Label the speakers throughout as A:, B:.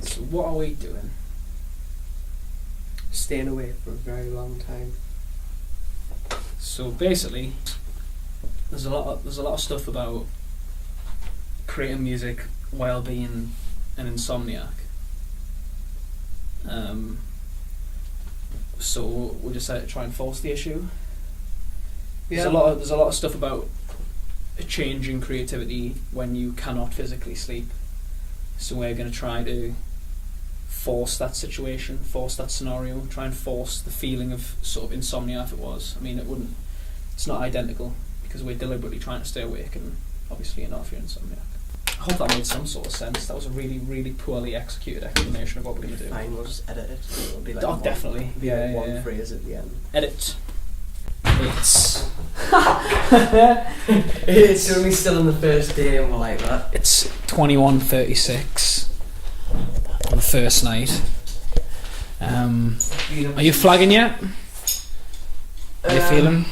A: So what are we doing?
B: Staying away for a very long time.
A: So basically, there's a lot of stuff about creating music while being an insomniac. So we decided to try and force the issue.
B: Yeah.
A: There's a lot of stuff about a change in creativity when you cannot physically sleep. So we're going to try to force that situation, force that scenario, try and force the feeling of sort of insomnia if it was. I mean, it's not identical because we're deliberately trying to stay awake, and obviously you're not if you're insomniac. I hope that made some sort of sense. That was a really, really poorly executed explanation of what we're going to do.
B: Fine, we'll just edit it. It'll be like
A: Definitely.
B: It'll be like one phrase at the end.
A: Edit.
B: It's only still on the first day and we're like that.
A: It's 21:36 on the first night. Are you flagging yet? How you feeling?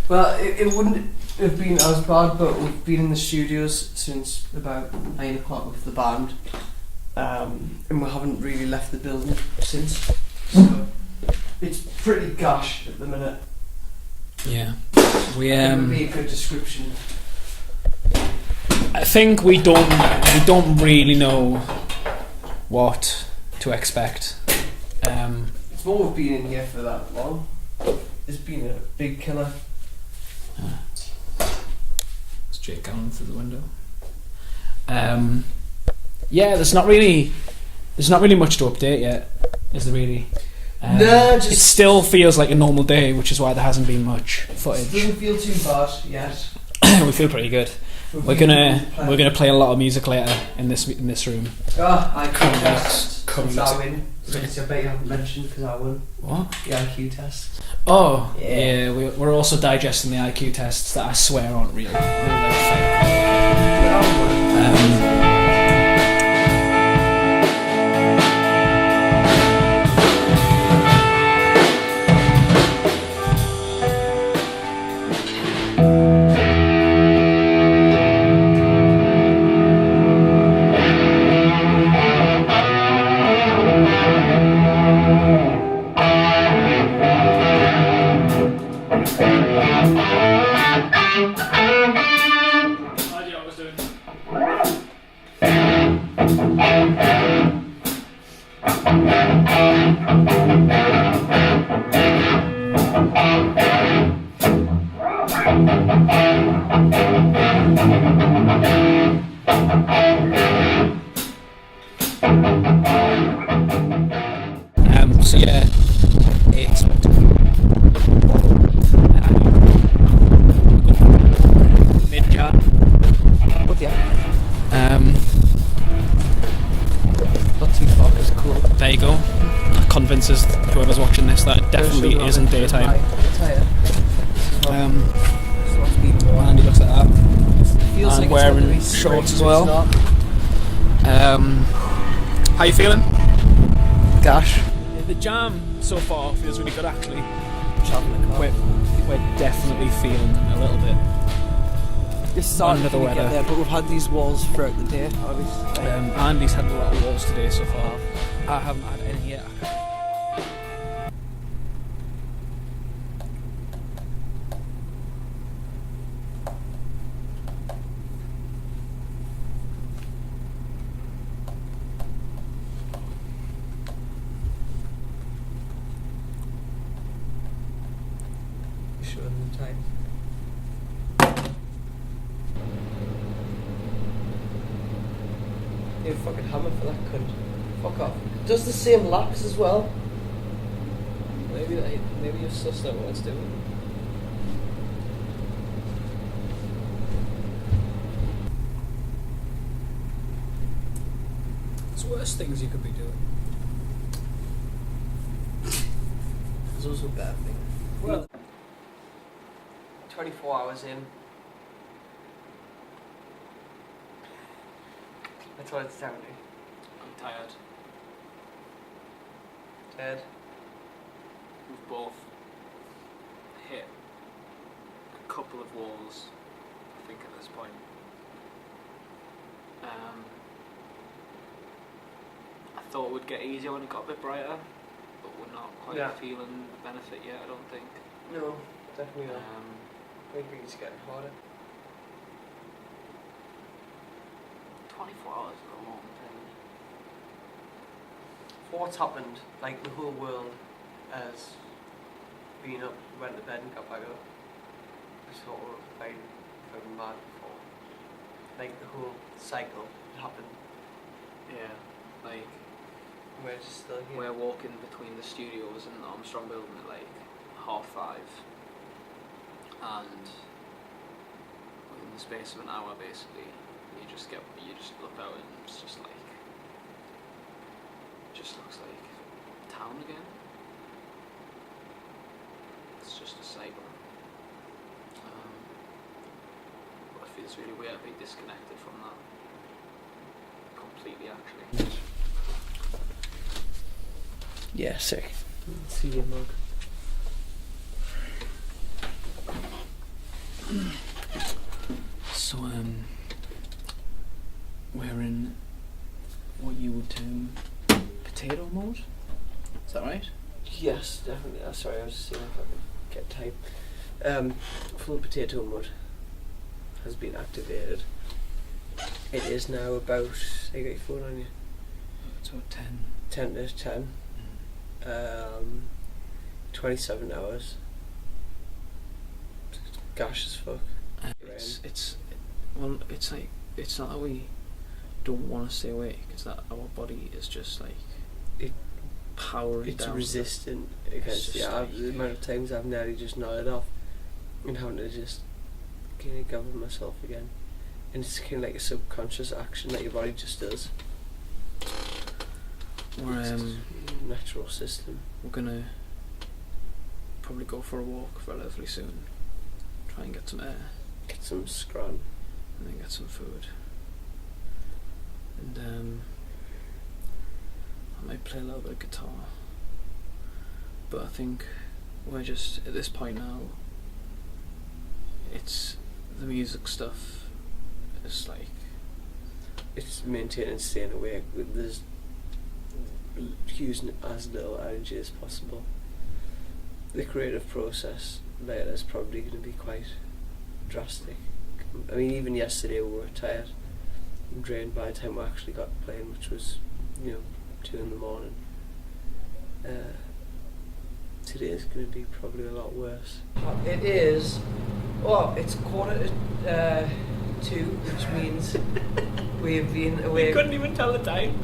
B: Well, it wouldn't have been as bad, but we've been in the studios since about 9 o'clock with the band, and we haven't really left the building since. So it's pretty gosh at the minute.
A: Yeah, we
B: It would be a good description.
A: I think we don't really know what to expect.
B: It's more we've been in here for that long. It's been a big killer.
A: It's Jake going through the window. Yeah, there's not really much to update yet, is there really?
B: No,
A: it still feels like a normal day, which is why there hasn't been much footage.
B: It doesn't feel too bad yet.
A: We feel pretty good. We're gonna play a lot of music later in this room.
B: IQ test.
A: Come
B: I win. Which I bet you haven't mentioned because I won.
A: What?
B: The IQ test.
A: Oh, yeah. We're also digesting the IQ tests that I swear aren't real. They're fake. So yeah, it's mid-Jan.
B: What the
A: Not too far, it's cool. There you go. That convinces whoever's watching this that it definitely isn't daytime. Andy looks like that.
B: Feels
A: and
B: like
A: wearing shorts as well. How you feeling?
B: Gosh.
A: The jam so far feels really good actually.
B: We're
A: definitely feeling a little bit
B: it's starting
A: under the
B: to
A: weather.
B: get there, but we've had these walls throughout the day.
A: Andy's had a lot of walls today so far. I haven't had any yet.
B: Time. You fucking hammer for that cunt. Fuck off. Does the same laps as well?
A: Maybe you're sussed out what it's doing. There's worse things you could be doing.
B: There's also bad things.
A: Well,
B: 24 hours in. That's what it's sounding.
A: I'm tired.
B: Ted.
A: We've both hit a couple of walls, I think, at this point. thought it would get easier when it got a bit brighter, but we're not quite
B: Yeah.
A: feeling the benefit yet, I don't think.
B: No, definitely not.
A: Um,
B: I think it's getting harder.
A: 24 hours is a long time.
B: What's happened? Like the whole world has been up, went to bed and got back up. It's sort of very mad before. Like the whole cycle happened.
A: Yeah, like
B: We're just still here.
A: we're walking between the studios and the Armstrong building at like 5:30, and within the space of an hour, basically, you just look out and it's just like, it just looks like town again. It's just a cycle. But it feels really weird to be disconnected from that completely, actually.
B: Yeah, sick. See your mug.
A: So we're in what you would term potato mode. Is that right?
B: Yes, definitely. Sorry, I was just seeing if I could get time. Full potato mode has been activated. It is now about, I got your phone on you,
A: It's about 10.
B: 10 to 10. 27 hours. Gosh as fuck.
A: Well, it's like, it's not that we don't want to stay awake, it's that our body is just like
B: It-
A: powering
B: It's
A: down.
B: resistant against
A: just like-
B: the amount of times I've nearly just nodded off and having to just kind of gather myself again. And it's kind of like a subconscious action that your body just does.
A: We're
B: It's natural system.
A: we're gonna probably go for a walk relatively soon. Try and get some air,
B: Get some scran.
A: and then get some food. And I might play a little bit of guitar. But I think we're just at this point now. It's the music stuff. It's like
B: It's maintaining staying awake with this, using as little energy as possible. The creative process later is probably going to be quite drastic. I mean, even yesterday we were tired and drained by the time we actually got playing, which was, 2 in the morning. Today is going to be probably a lot worse. It is. Well, it's 1:45, which means we've been awake.
A: you couldn't even tell the time.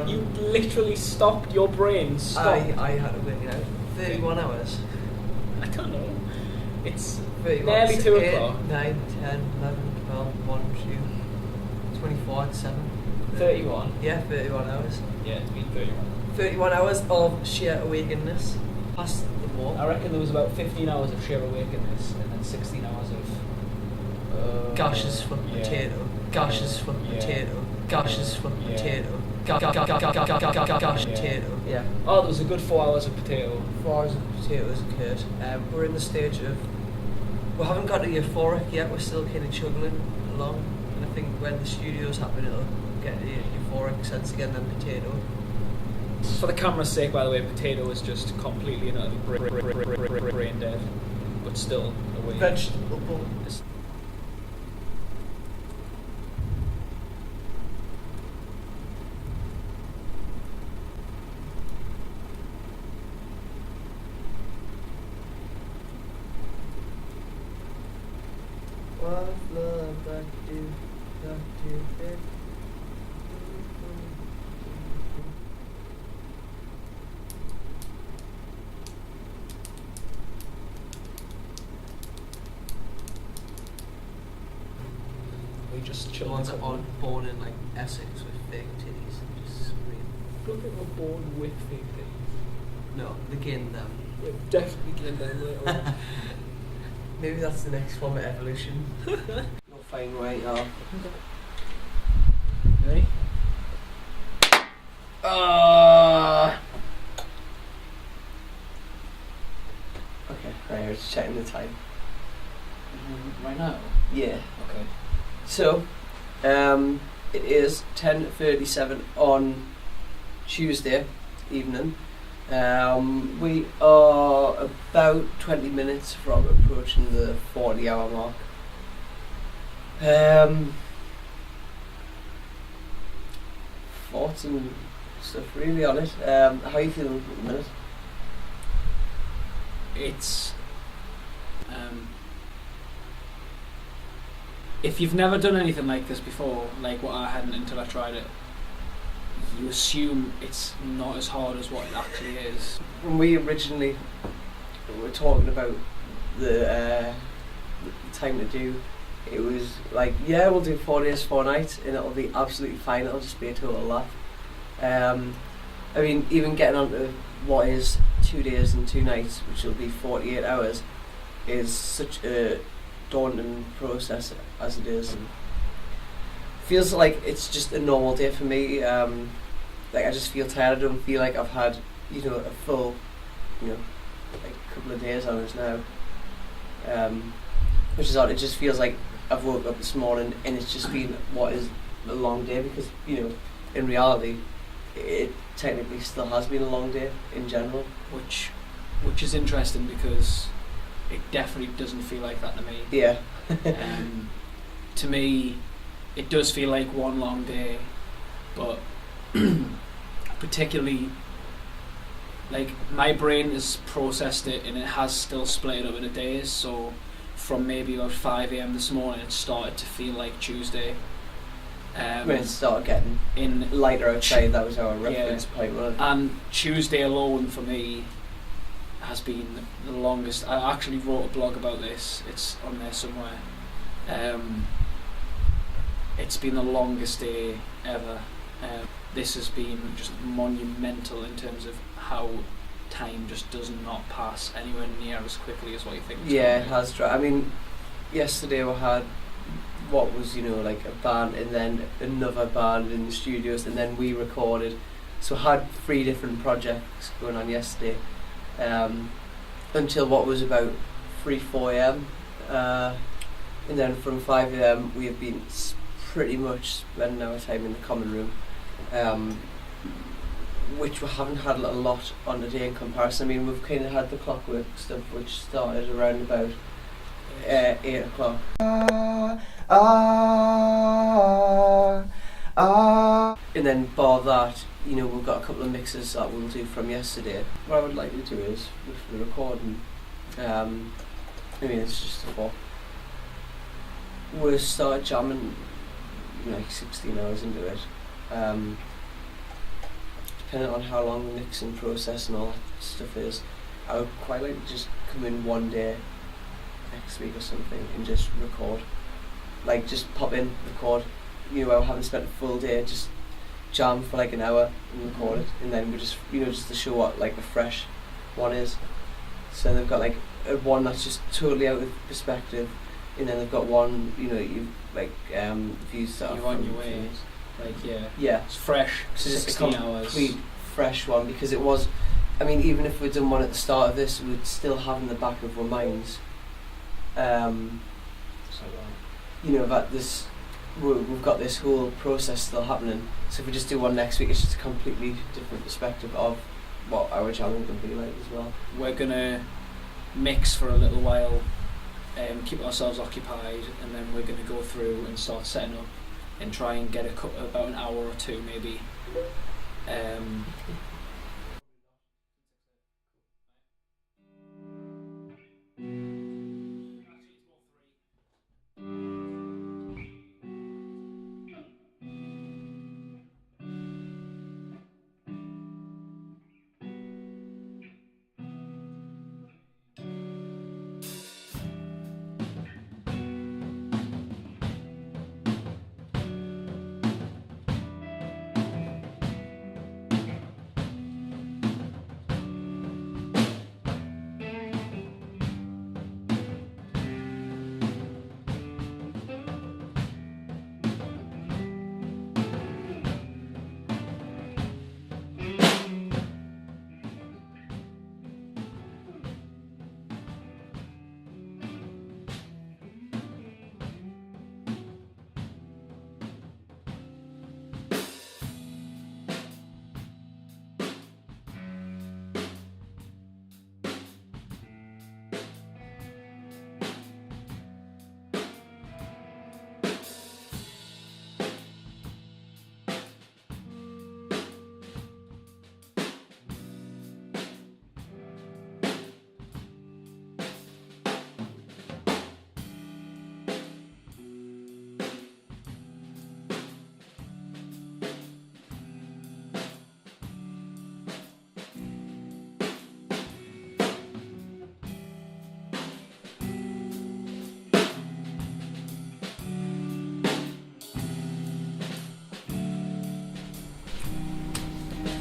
A: You
B: Um,
A: literally stopped. Your brain stopped.
B: I had to wait, 31 hours.
A: I don't know. It's
B: 31.
A: nearly 2
B: 8,
A: o'clock.
B: 9, 10, 11, 12, 1, 2, 24, 7.
A: 31.
B: Yeah, 31 hours.
A: Yeah, it's been 31.
B: 31 hours of sheer awakeness. Past the wall.
A: I reckon there was about 15 hours of sheer awakeness and then 16 hours of
B: Gashes for
A: yeah.
B: potato. Gashes for
A: Yeah.
B: potato. Gashes for
A: Yeah.
B: potato. Gash
A: Yeah.
B: potato. Yeah.
A: Oh, there was a good 4 hours of potato.
B: 4 hours of potatoes occurred. We're in the stage of. We haven't got to euphoric yet. We're still kind of chugging along. And I think when the studios happen, it'll get the euphoric sense again. Then potato.
A: For the camera's sake, by the way, potato is just completely and utterly brain dead, but still awake.
B: Vegetable.
A: It's- We just
B: The
A: chill.
B: ones that aren't born in like Essex with fake titties and just scream.
A: I don't think we're born with fake titties.
B: No, the gain them.
A: We're definitely getting them later on.
B: Maybe that's the next form of evolution. You'll find right now.
A: Ready?
B: Okay, right, I was checking the time.
A: Right now?
B: Yeah.
A: Okay.
B: So, it is 10:37 on Tuesday evening. We are about 20 minutes from approaching the 40-hour mark. Thoughts and stuff really on it. How are you feeling at the minute?
A: It's if you've never done anything like this before, like what I hadn't until I tried it, you assume it's not as hard as what it actually is.
B: When we originally were talking about the time to do, it was like, yeah, we'll do 4 days, 4 nights, and it'll be absolutely fine. It'll just be a total laugh. I mean, even getting onto what is 2 days and 2 nights, which will be 48 hours, is such a daunting process as it is. Feels like it's just a normal day for me. Like I just feel tired. I don't feel like I've had, a full, like couple of days on it now. Which is odd. It just feels like I've woke up this morning and it's just been what is a long day, because in reality it technically still has been a long day in general,
A: which is interesting because it definitely doesn't feel like that to me.
B: Yeah.
A: To me it does feel like one long day, but particularly like my brain has processed it and it has still split it up into days. So from maybe about 5 a.m. this morning, it started to feel like Tuesday.
B: When it started getting
A: in
B: lighter outside, that was our reference point, wasn't it?
A: And Tuesday alone for me has been the longest. I actually wrote a blog about this. It's on there somewhere. It's been the longest day ever. This has been just monumental in terms of how time just does not pass anywhere near as quickly as what you think.
B: Yeah, it has. I mean, yesterday we had what was like a band and then another band in the studios, and then we recorded. So I had 3 different projects going on yesterday, until what was about 3-4 a.m. And then from 5 a.m. we have been pretty much spending our time in the common room, which we haven't had a lot on today in comparison. I mean, we've kind of had the clockwork stuff, which started around about 8 o'clock. And then bar that, we've got a couple of mixes that we'll do from yesterday. What I would like to do is, with the recording, I mean, it's just a thought. We'll start jamming like 16 hours into it. Depending on how long the mixing process and all that stuff is, I would quite like to just come in one day next week or something and just record. Like just pop in, record. I haven't spent a full day, just jam for like an hour and record it, and then we just just to show what like a fresh one is. So they've got like one that's just totally out of perspective, and then they've got one you've like views that
A: you're on your way. Like
B: yeah,
A: it's fresh.
B: So
A: 16
B: just a
A: hours.
B: complete fresh one, because it was. I mean, even if we'd done one at the start of this, we'd still have in the back of our minds, that this we've got this whole process still happening. So if we just do one next week, it's just a completely different perspective of what our jamming can be like as well.
A: We're gonna mix for a little while, keep ourselves occupied, and then we're gonna go through and start setting up and try and get about an hour or 2 maybe.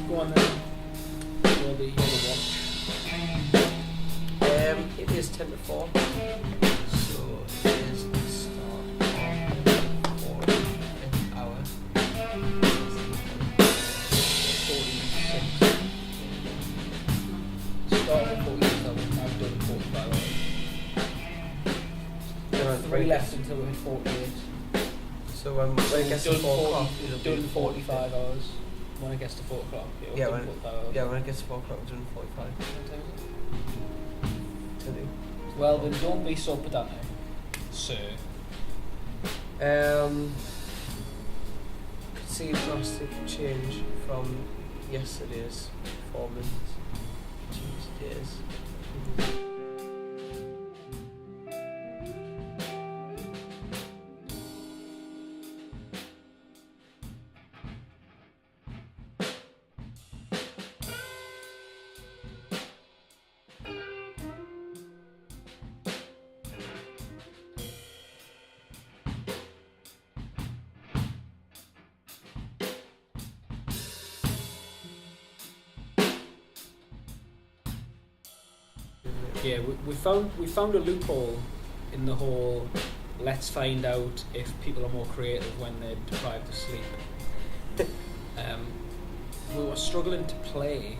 A: Go on then. You're the watch.
B: It is 10 to 4. So it is the start of 4 hour.
A: 46. Start at 46 hours, I've done 45 hours. 3 left until we hit 48.
B: So when it gets to 4 o'clock,
A: we've done 45 hours. When it gets to 4 o'clock,
B: when it gets to 4 o'clock, we're doing 45.
A: Well, then don't be so pedantic, sir.
B: Could see a drastic change from yesterday's performance to today's.
A: Yeah, we found a loophole in the whole. Let's find out if people are more creative when they're deprived of sleep. We were struggling to play